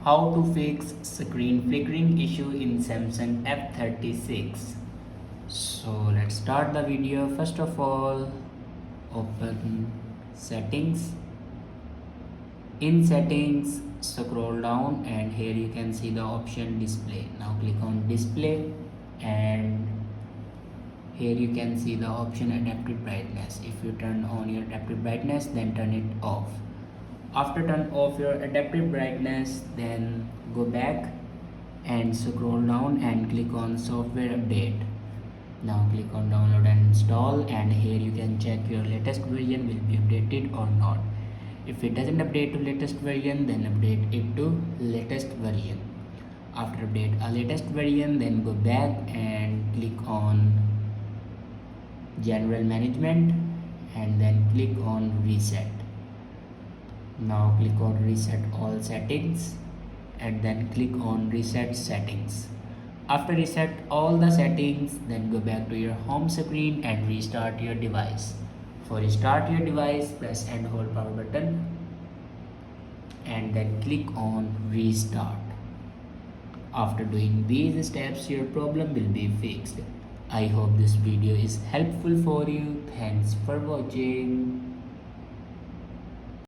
How to fix screen flickering issue in Samsung F36. So let's start the video. First of all, open settings. In settings, scroll down and here you can see the option display. Now click on display and here you can see the option adaptive brightness. If you turn on your adaptive brightness, then turn it off. After turn off your adaptive brightness, then go back and scroll down and click on software update. Now click on download and install and here you can check your latest version will be updated or not. If it doesn't update to latest version, then update it to latest version. After update a latest version, then go back and click on general management and then click on reset. Now click on reset all settings and then click on reset settings. After reset all the settings, then go back to your home screen and restart your device. For restart your device, press and hold power button and then click on restart. After doing these steps, your problem will be fixed. I hope this video is helpful for you. Thanks for watching.